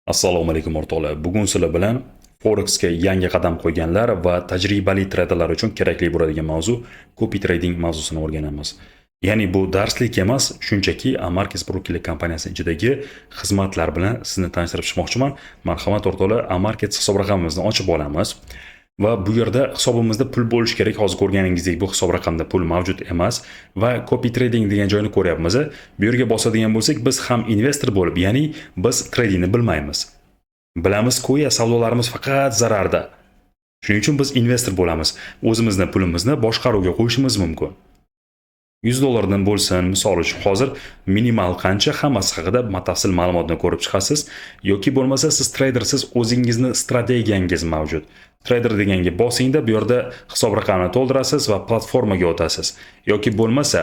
Assalomu alaykum o'rtoqlar. Bugun sizlar bilan Forexga yangi qadam qo'yganlar va tajribali treyderlar uchun kerakli bo'ladigan mavzu copy trading mavzusini o'rganamiz. Ya'ni bu darslik emas, shunchaki Amarkes Brokerlik kompaniyasi ichidagi xizmatlar bilan sizni tanishtirib chiqmoqchiman. Marhamat o'rtoqlar, Amarkes hisob raqamimizni ochib olamiz. Va bu yerda hisobimizda pul bo'lishi kerak. Hozir ko'rganingizdek bu hisob raqamda pul mavjud emas va copy trading degan joyni ko'ryapmiz. Bu yerga bosadigan bo'lsak, biz ham investor bo'lib, ya'ni biz tradingni bilmaymiz. Bilamiz-ku, savdolarimiz faqat zararda. Shuning uchun biz investor bo'lamiz. O'zimizning pulimizni boshqaruvga qo'yishimiz mumkin. 100 dollardan bo'lsin, misol uchun hozir minimal qancha hammasi haqida batafsil ma'lumotni ko'rib chiqasiz yoki bo'lmasa siz tradersiz, o'zingizni strategiyangiz mavjud. Trader deganga bosingda bu yerda hisob raqamini to'ldirasiz va platformaga o'tasiz. Yoki bo'lmasa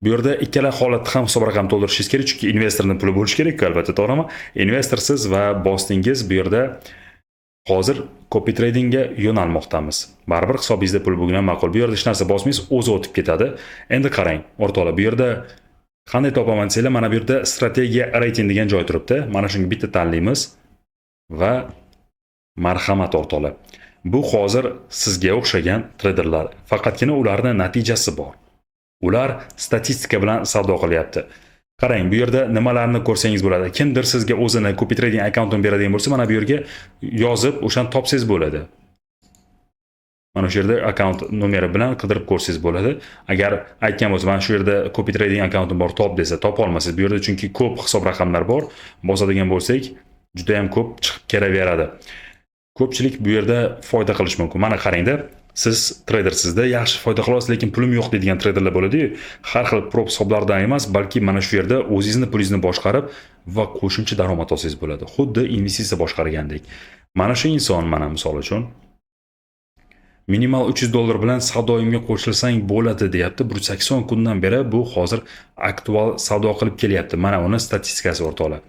bu yerda ikkala holatda ham hisob raqam to'ldirishingiz kerak, chunki investorning puli bo'lishi kerak, albatta, to'g'rimi? Investorsiz va bosdingiz bu yerda hozir copy tradingga yo'nalmoqdamiz. Baribir hisobingizda pul bo'lgan ma'qul. Bu yerda hech narsa bosmaysiz, o'zi o'tib ketadi. Endi qarang, o'rtoqlar, bu yerda qanday topaman desanglar, mana bu yerda strategiya rating degan joy turibdi. Mana shunga bitta tanlaymiz va marhamat o'rtoqlar. Bu hozir sizga o'xshagan traderlar, faqatgina ularning natijasi bor. Ular statistika bilan savdo qilyapti. Qarang, bu yerda nimalarni ko'rsangiz bo'ladi. Kimdir sizga o'zini copy trading akkauntini beradigan bo'lsa, mana bu yerga yozib, o'shani topsangiz bo'ladi. Mana shu yerda akkaunt nomeri bilan qidirib ko'rsangiz bo'ladi. Agar aytgan bo'lsa, mana shu yerda copy trading akkauntim bor, top desa, topa olmasangiz, bu yerda chunki ko'p hisob raqamlar bor. Bosadigan bo'lsak, juda ham ko'p chiqib kelaveradi. Ko'pchilik bu yerda foyda qilish mumkin. Mana qarangda, siz tradersizda yaxshi foyda qilasiz, lekin pulim yo'q deydigan traderlar bo'ladi-yu, har xil prop hisoblardan emas, balki mana shu yerda o'zingizni pulingizni boshqarib va qo'shimcha daromad olsangiz bo'ladi. Xuddi investitsiya boshqargandek. Mana shu inson, mana misol uchun minimal 300 dollar bilan savdoyimga qo'shilsang bo'ladi deyapti. 180 kundan beri bu hozir aktual savdo qilib kelyapti. Mana uni statistikasi o'rtoqlar.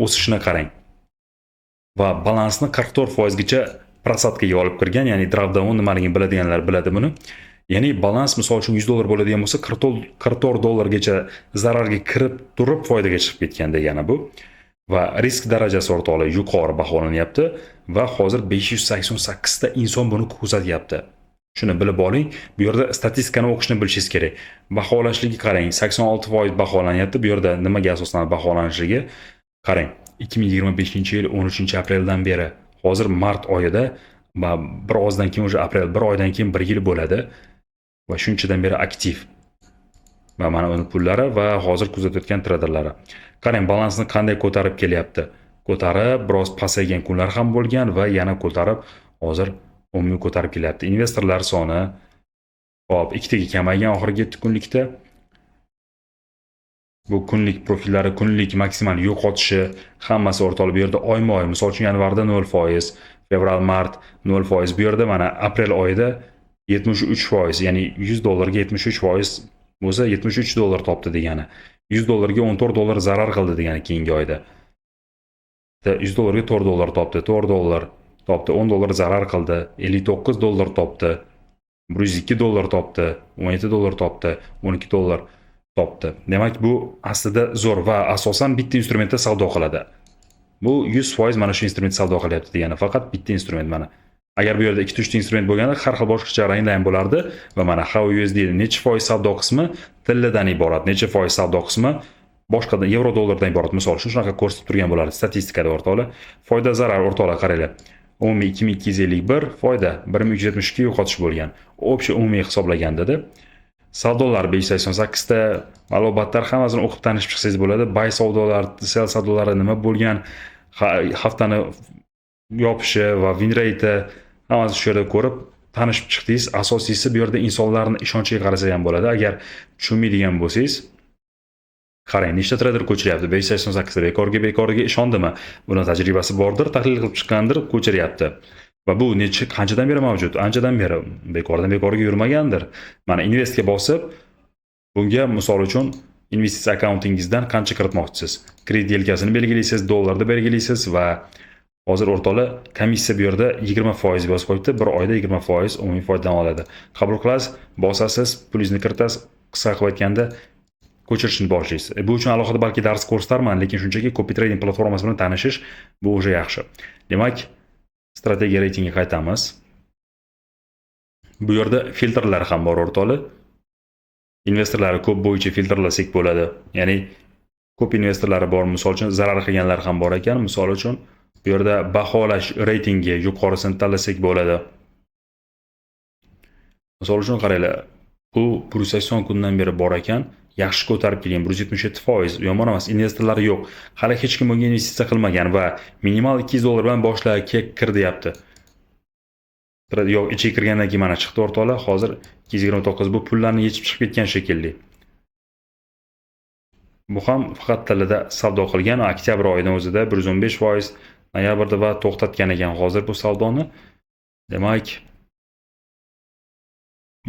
O'sishini qarang. Va balansni 44% gacha prosatkaga olib kirgan, ya'ni drawdown nimaligini biladiganlar biladi buni. Ya'ni balans misol uchun 100 dollar bo'ladigan bo'lsa, 44 dollargacha zararga kirib turib foydaga chiqib ketgan degani bu. Va risk darajasi o'rtoqlar yuqori baholanyapti va hozir 588 ta inson buni kuzatyapti. Shuni bilib oling, bu yerda statistikani o'qishni bilishingiz kerak. Baholashligi qarang, 86% baholanyapti. Bu yerda nimaga asoslanib baholanishligi qarang. 2025-yil 13-apreldan beri, hozir mart oyida va bir ozdan keyin o'sha aprel, bir oydan keyin 1 yil bo'ladi va shunchadan beri aktiv. Va mana uni pullari va hozir kuzatayotgan traderlari. Qarang, balansni qanday ko'tarib kelyapti. Ko'tarib, biroz pasaygan kunlar ham bo'lgan va yana ko'tarib, hozir umumiy ko'tarib kelyapti. Investorlar soni hop, ikkitaga kamaygan oxirgi 7 kunlikda. Bu kunlik profillari, kunlik maksimal yo'qotishi hammasi o'rtoqlar bu yerda oyma-oy, misol uchun yanvarda 0%, fevral, mart 0%, bu yerda mana aprel oyida 73%, ya'ni 100 dollarga 73% bo'lsa 73 dollar topdi degani. 100 dollarga 14 dollar zarar qildi degani keyingi oyda. 100 dollarga 4 dollar topdi, 4 dollar topdi, 10 dollar zarar qildi, 59 dollar topdi, 102 dollar topdi, 17 dollar topdi, 12 dollar topdi. Demak, bu aslida zo'r va asosan bitta instrumentda savdo qiladi. Bu 100% mana shu instrument savdo qilyapti degani, faqat bitta instrument mana. Agar bu yerda 2-3 ta instrument bo'lganda, har xil boshqacha ranglar ham bo'lardi va mana HUSD necha foiz savdo qismi tilladan iborat, necha foiz savdo qismi boshqa yevro dollardan iborat. Misol uchun shunaqa ko'rsatib turgan bo'lardi statistikada o'rtoqlar. Foyda zarar o'rtoqlar qaranglar. Umumiy 2251, foyda 1372 yo'qotish bo'lgan. Общий umumiy hisoblaganda-da savdolar 588 ta, ma'lumotlar hammasini o'qib tanishib chiqsangiz bo'ladi. Buy savdolar, sell savdolari nima bo'lgan, haftani yopishi va win rate hammasi shu yerda ko'rib tanishib chiqdingiz. Asosiysi bu yerda insonlarning ishonchiga qarasa ham bo'ladi. Agar tushunmaydigan bo'lsangiz, qarang, nechta trader ko'chiryapti. 588 ta bekorga ishondimi? Buni tajribasi bordir, tahlil qilib chiqqandir, ko'chiryapti. Va bu qanchadan beri mavjud? Anchadan beri bekorga yurmagandir. Mana investga bosib, bunga misol uchun investitsiya akkauntingizdan qancha kiritmoqchisiz? Kredit yelkasini belgilaysiz, dollarda belgilaysiz va hozir o'rtoqlar komissiya bu yerda 20% yozib qo'yibdi. Bir oyda 20% umumiy foydadan oladi. Qabul qilasiz, bosasiz, pulingizni kiritasiz. Qisqa qilib aytganda ko'chirishni boshlaysiz. Bu uchun alohida balki dars kurslarman, lekin shunchaki copy trading platformasi bilan tanishish bu o'sha yaxshi. Demak, strategiya reytingga qaytamiz. Bu yerda filtrlar ham bor o'rtoqlar. Investorlari ko'p bo'yicha filtrlasak bo'ladi. Ya'ni ko'p investorlari bor, misol uchun zarar qilganlar ham bor ekan. Misol uchun bu yerda baholash reytingi yuqorisini tanlasak bo'ladi. Misol uchun qaranglar, bu 180 kundan beri bor ekan, yaxshi ko'tarib kelgan 177%, yomon emas, investorlari yo'q. Hali hech kim bunga investitsiya qilmagan va minimal $200 bilan boshlab kir deyapti. Yo'q, ichiga kirgandan keyin mana chiqdi o'rtoqlar. Hozir 229 bu pullarni yechib chiqib ketgan shekilli. Bu ham faqat tilida savdo qilgan, oktyabr oyining o'zida 115%, noyabrda va to'xtatgan ekan hozir bu savdoni. Demak,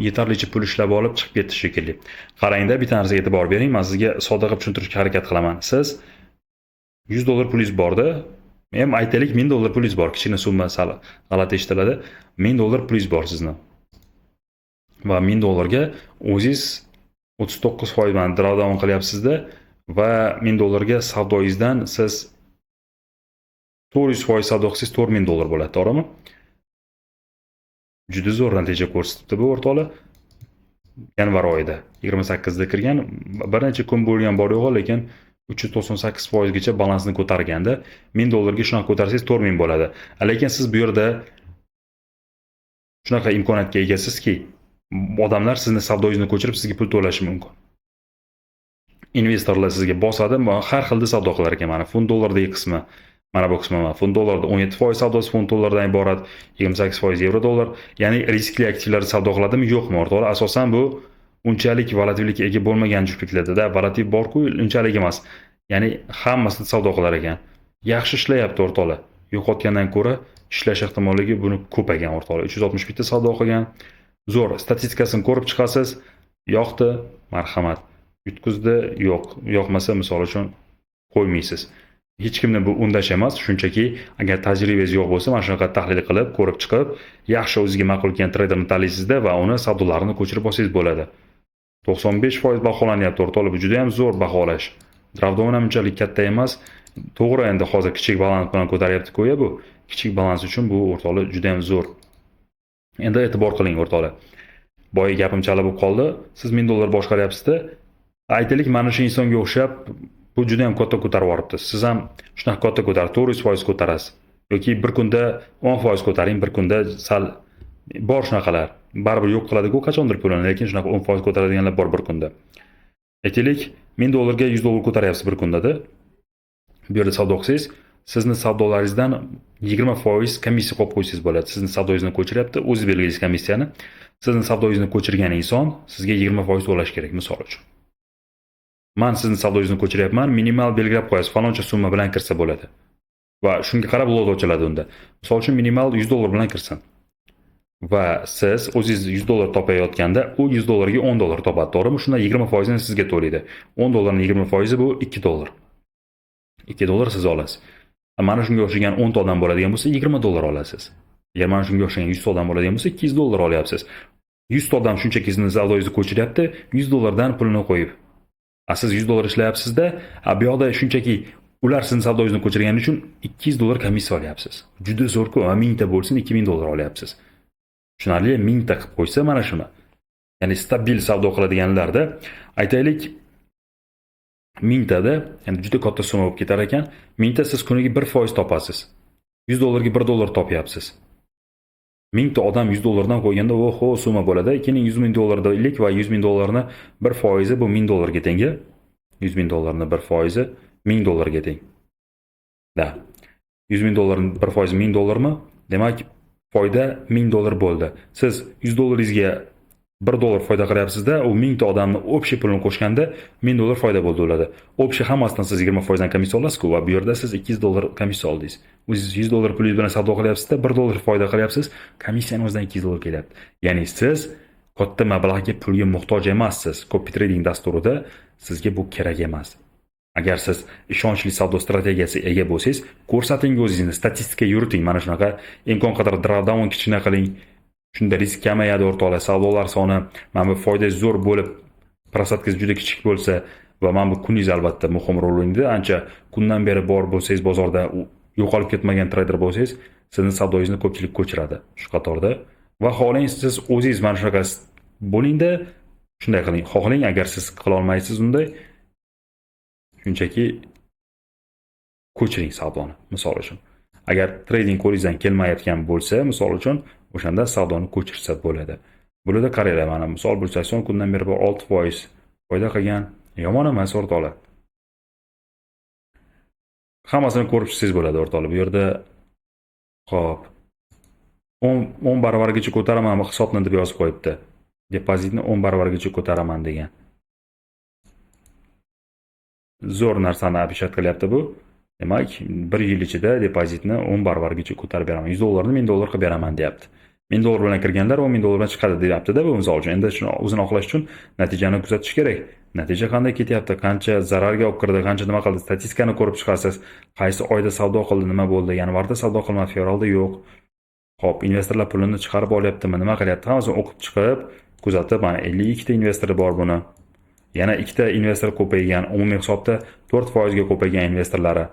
yetarlicha pul ishlab olib chiqib ketdi shekilli. Qarangda, bitta narsaga e'tibor bering. Men sizga sodda qilib tushuntirishga harakat qilaman. Siz $100 pulingiz borda, ham aytaylik $1000 pulingiz bor. Kichkina summa sal g'alati eshitiladi. $1000 pulingiz bor sizni. Va $1000 ga o'zingiz 39% bilan drawdown qilyapsizda va $1000 ga savdoyingizdan siz 400% savdo qilsangiz $4000 bo'ladi, to'g'rimi? Juda zo'r natija ko'rsatibdi bu o'rtoqlar. Yanvar oyida 28 da kirgan, bir necha kun bo'lgan bor yo'q, lekin 398% gacha balansni ko'targanda $1000 ga shunaqa ko'tarsangiz 4000 bo'ladi. Lekin siz bu yerda shunaqa imkoniyatga egasizki, odamlar sizni savdoyingizni ko'chirib sizga pul to'lashi mumkin. Investorlar sizga bosadi, har xilda savdo qilar ekan. Mana funt dollardagi qismi, mana bu qismi funt dollarda 17% savdosi funt dollardan iborat, 28% yevro dollar. Ya'ni riskli aktivlar savdo qiladimi, yo'qmi o'rtoqlar? Asosan bu unchalik volatillikka ega bo'lmagan juftliklarda volatil bor-ku, unchalik emas. Ya'ni hammasini savdo qilar ekan. Yaxshi ishlayapti o'rtoqlar. Yo'qotgandan ko'ra ishlash ehtimolligi buni ko'paygan o'rtoqlar. 361 ta savdo qilgan. Zo'r, statistikasini ko'rib chiqasiz. Yoqdi, marhamat. Yutkizdi, yo'q. Yoqmasa misol uchun qo'ymaysiz. Hech kimni bu undash emas, shunchaki agar tajribangiz yo'q bo'lsa, mana shunaqa tahlil qilib, ko'rib chiqib, yaxshi o'zingizga ma'qul kelgan treyderni tanlaysizda va uni savdolarini ko'chirib olsangiz bo'ladi. 95% baholanyapti o'rtoqlar, bu juda ham zo'r baholash. Drawdown ham unchalik katta emas. To'g'ri, endi hozir kichik balans bilan ko'taryapti-ku bu. Kichik balans uchun bu o'rtoqlar juda ham zo'r. Endi e'tibor qiling o'rtoqlar. Boya gapim chala bo'lib qoldi. Siz $1000 boshqaryapsizda, aytaylik mana shu insonga o'xshab bu juda ham katta ko'tarib yuboribdi. Siz ham shunaqa katta ko'tarib 400% ko'tarasiz. Yoki bir kunda 10% ko'taring, bir kunda sal bor shunaqalar. Baribir yo'q qiladi-ku qachondir pulini, lekin shunaqa 10% ko'taradiganlar bor bir kunda. Aytaylik, $1000 ga $100 ko'taryapsiz bir kundada. Bu yerda savdo qilsangiz, sizni savdolaringizdan 20% komissiya qo'yib qo'ysangiz bo'ladi. Sizni savdoyingizni ko'chiryapti, o'zingiz belgilaysiz komissiyani. Sizni savdoyingizni ko'chirgan inson sizga 20% to'lash kerak, misol uchun. Men sizni savdoyingizni ko'chiryapman, minimal belgilab qo'yasiz, faloncha summa bilan kirsa bo'ladi. Va shunga qarab lot ochiladi unda. Misol uchun minimal $100 bilan kirsin. Va siz o'zingiz $100 topayotganda, u $100 ga $10 topadi, to'g'rimi? Shunda 20% ni sizga to'laydi. $10 ning 20% bu $2. $2 siz olasiz. Mana shunga o'xshagan 10 ta odam bo'ladigan bo'lsa, $20 olasiz. Agar mana shunga o'xshagan 100 ta odam bo'ladigan bo'lsa, $200 olyapsiz. 100 ta odam shunchaki sizni savdoyingizni ko'chiryapti, $100 dan pulini qo'yib. Siz $100 ishlayapsiz-da, bu yoqda shunchaki ular sizni savdoyingizni ko'chirgani uchun $200 komissiya olyapsiz. Juda zo'r-ku, 1000 ta bo'lsin $2000 olyapsiz. Tushunarli, 1000 ta qilib qo'ysa mana shuni. Ya'ni stabil savdo qiladiganlarda aytaylik 1000 tada, ya'ni juda katta summa bo'lib ketar ekan. 1000 ta siz kuniga 1% topasiz. $100 ga $1 topyapsiz. 1000 ta odam $100 dan qo'yganda oho summa bo'ladi. Keyin $100,000 ilik va $100,000 1% bu $1000 ga teng. $100,000 ni 1% $1000 ga teng. Da. $100,000 ni 1% $1000 mi? Demak, foyda $1000 bo'ldi. Siz $100 ga $1 foyda qilyapsiz-da, u 1000 ta odamni общий pulini qo'shganda $1000 foyda bo'ldi bo'ladi. Общий hammasidan siz 20% dan komissiya olasiz-ku va bu yerda siz $200 komissiya oldingiz. O'zingiz $100 pulingiz bilan savdo qilyapsiz-da, $1 foyda qilyapsiz, komissiyani o'zidan $200 kelyapti. Ya'ni siz katta mablag'ga pulga muhtoj emassiz. Copy trading dasturida sizga bu kerak emas. Agar siz ishonchli savdo strategiyasiga ega bo'lsangiz, ko'rsating o'zingizni, statistika yuriting, mana shunaqa imkon qadar drawdown kichkina qiling. Shunda risk kamayadi o'rtoqlar, savdolar soni, mana bu foyda zo'r bo'lib, prosentingiz juda kichik bo'lsa, va mana bu kuningiz albatta muhim rol o'ynaydi. Ancha kundan beri bor bo'lsangiz bozorda yo'qolib ketmagan trader bo'lsangiz, sizni savdoyingizni ko'pchilik ko'chiradi shu qatorda. Va xohlang siz o'zingiz mana shunaqa bo'lingda, shunday qiling. Xohlang, agar siz qila olmaysiz unday, shunchaki ko'chiring savdoni, misol uchun. Agar trading qo'lingizdan kelmayotgan bo'lsa, misol uchun, o'shanda savdoni ko'chirsa bo'ladi. Bularda qaranglar, mana misol Bursa-Aksion kundan beri 6% foyda qilgan, yomon emas o'rtoqlar. Hammasini ko'rib chiqsangiz bo'ladi o'rtoqlar. Bu yerda hop 10 baravargacha ko'taraman hisobni deb yozib qo'yibdi. Depozitni 10 baravargacha ko'taraman degan. Zo'r narsani abishat qilyapti bu. Demak, 1 yil ichida depozitni 10 baravargacha ko'tarib beraman. 100 dollarni 1000 dollar qilib beraman deyapti. 1000 dollar bilan kirganlar 10 000 dollar bilan chiqadi deyapti-da bu misol uchun. Endi shuni o'zini oqlash uchun natijani kuzatish kerak. Natija qanday ketyapti, qancha zararga olib kirdi, qancha nima qildi, statistikani ko'rib chiqasiz. Qaysi oyda savdo qildi, nima bo'ldi, yanvarda savdo qilmadi, fevralda yo'q. Hop, investorlar pulini chiqarib olyaptimi, nima qilyapti, hammasini o'qib chiqib, kuzatib, mana 52 ta investori bor buni. Yana 2 ta investor ko'paygan, umumiy hisobda 4% ga ko'paygan investorlari.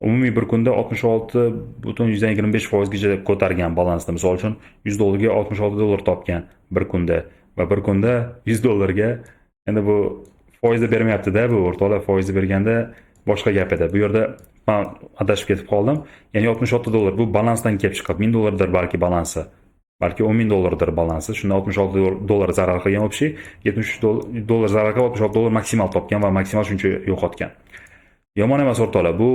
Umumiy bir kunda 66.25% gacha ko'targan balansni. Misol uchun 100 dollarga 66 dollar topgan bir kunda va bir kunda 100 dollarga, endi bu foizda bermayapti-da, bu o'rtoqlar, foizda berganda boshqa gap edi. Bu yerda men adashib ketib qoldim. Ya'ni 66 dollar bu balansdan kelib chiqadi. 1000 dollardir balki balansi. Balki 10.000 dollardir balansi. Shunda 66 dollar zarar qilgan общий, 73 dollar zarar qilib 66 dollar maksimal topgan va maksimal shuncha yo'qotgan. Yomon emas o'rtoqlar. Bu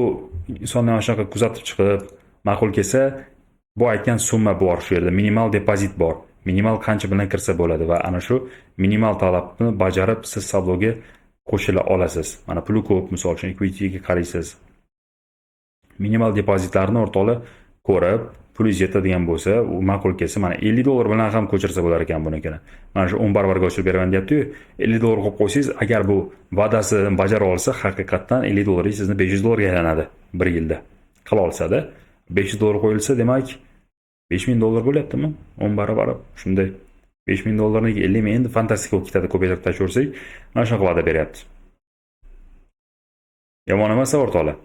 insonlar mana shunaqa kuzatib chiqib, ma'qul kelsa, bu aytgan summa bor shu yerda, minimal depozit bor. Minimal qancha bilan kirsa bo'ladi va ana shu minimal talabni bajarib siz savdoga qo'shila olasiz. Mana puli ko'p, misol uchun equity-ga qaraysiz. Minimal depozitlarni o'rtoqlar ko'rib, pulingiz yetadigan bo'lsa, u ma'qul kelsa, mana 50 dollar bilan ham ko'chirsa bo'lar ekan bunikini. Mana shu 10 barobarga oshirib beraman deyapti-yu, 50 dollar qo'yib qo'ysangiz, agar bu va'dasini bajara olsa, haqiqatdan 50 dollaringiz sizni 500 dollarga aylanadi bir yilda. Qila olsa-da, 500 dollar qo'yilsa, demak 5000 dollar bo'lyaptimi? 10 barobar. Shunday 5000 dollarniki 50 ming endi fantastik bo'lib ketadi, ko'paytirib tashlaversak, mana shunaqa va'da beryapti. Yomon emas o'rtoqlar.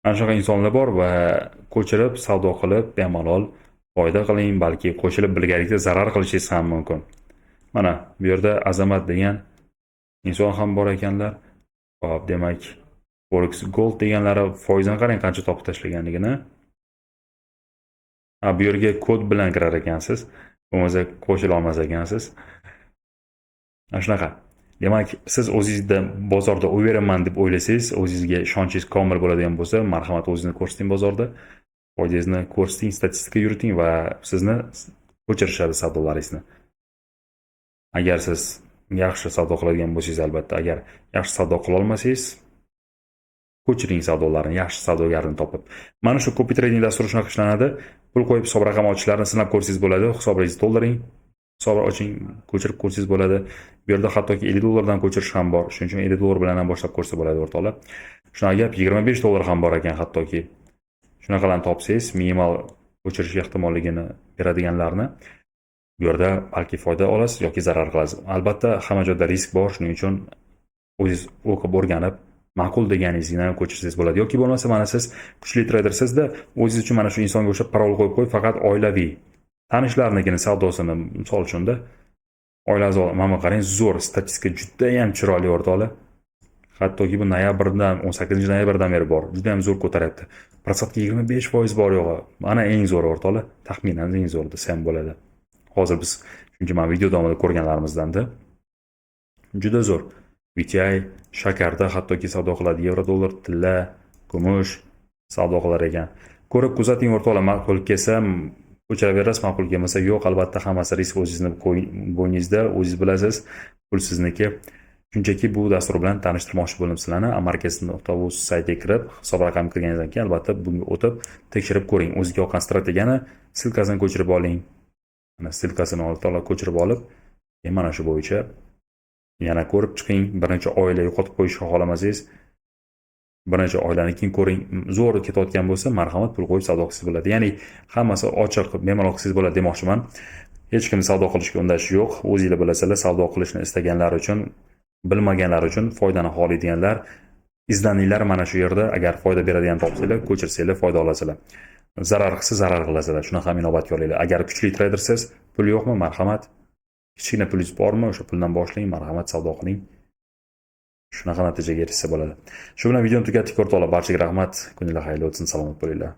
Mana shunaqa insonlar bor va ko'chirib, savdo qilib, bemalol foyda qiling, balki qo'shilib birgalikda zarar qilishingiz ham mumkin. Mana bu yerda Azamat degan inson ham bor ekanlar. Hop, demak, Forex Gold deganlari foizini qarang qancha topib tashlaganligini. Bu yerga kod bilan kirar ekansiz, bo'lmasa qo'shila olmas ekansiz. Mana shunaqa. Demak, siz o'zingizda bozorda o'yveraman deb o'ylasangiz, o'zingizga ishonchingiz komil bo'ladigan bo'lsa, marhamat o'zingizni ko'rsating bozorda, foydangizni ko'rsating, statistika yuriting va sizni ko'chirishadi savdolaringizni. Agar siz yaxshi savdo qiladigan bo'lsangiz, albatta, agar yaxshi savdo qila olmasangiz, ko'chiring savdolarni, yaxshi savdogarni topib. Mana shu copy trading dasturi shunaqa ishlanadi. Pul qo'yib hisob raqam ochishlarini sinab ko'rsangiz bo'ladi, hisobingizni to'ldiring. Hisob oching, ko'chirib ko'rsangiz bo'ladi. Bu yerda hattoki 50 dollardan ko'chirish ham bor. Shuning uchun 50 dollar bilan ham boshlab ko'rsa bo'ladi o'rtoqlar. Shunaqa gap 25 dollar ham bor ekan hattoki. Shunaqalarni topsangiz, minimal ko'chirish ehtimolligini beradiganlarni bu yerda balki foyda olasiz yoki zarar qilasiz. Albatta, hamma joyda risk bor, shuning uchun o'zingiz o'qib o'rganib, ma'qul deganingizni ko'chirsangiz bo'ladi. Yoki bo'lmasa, mana siz kuchli tradersizda, o'zingiz uchun mana shu insonga o'xshab parol qo'yib qo'yib, faqat oilaviy tanishlarnikini savdosini, misol uchun-da, oilangiz, mana qarang, zo'r statistika juda ham chiroyli o'rtoqlar. Hattoki bu noyabrdan, 18-noyabrdan beri bor. Juda ham zo'r ko'taryapti. Prosentka 25% bor yo'g'i. Mana eng zo'r o'rtoqlar. Taxminan eng zo'r desam bo'ladi. Hozir biz, chunki men video davomida ko'rganlarimizdan-da. Juda zo'r. VTI shakarda hattoki savdo qiladi, yevro, dollar, tilla, kumush savdo qilar ekan. Ko'rib kuzating o'rtoqlar, ma'qul kelsa ko'chiraverasiz, ma'qul kelmasa yo'q, albatta hammasi risk o'zingizni bo'yningizda, o'zingiz bilasiz, pul sizniki. Shunchaki bu dastur bilan tanishtirmoqchi bo'ldim sizlarni. Amarkaz.uz saytiga kirib, hisob raqam kirganingizdan keyin albatta bunga o'tib tekshirib ko'ring. O'zingizga yoqqan strategiyani silkasini ko'chirib oling. Mana silkasini o'rtoqlar ko'chirib olib, mana shu bo'yicha yana ko'rib chiqing. Bir necha oylar yo'qotib qo'yishni xohlamasangiz, bir necha oylardan keyin ko'ring. Zo'r ketayotgan bo'lsa, marhamat pul qo'yib savdo qilsangiz bo'ladi. Ya'ni hammasi ochiq, bemalol qilsangiz bo'ladi demoqchiman. Hech kim savdo qilishga undashi yo'q. O'zingizlar bilasizlar, savdo qilishni istaganlar uchun Bilmaganlar uchun foydani xohlaydiganlar izlaninglar mana shu yerda. Agar foyda beradigan topsanglar, ko'chirsanglar, foyda olasizlar. Zarar qilsa zarar qilasizlar. Shuni ham inobatga olinglar. Agar kuchli tradersiz, pul yo'qmi? Marhamat. Kichkina pulingiz bormi? O'sha puldan boshlang, marhamat, savdo qiling. Shunaqa natijaga erishsa bo'ladi. Shu bilan videoni tugatdik o'rtoqlar. Barchaga rahmat. Kuninglar xayrli o'tsin. Salomat bo'linglar.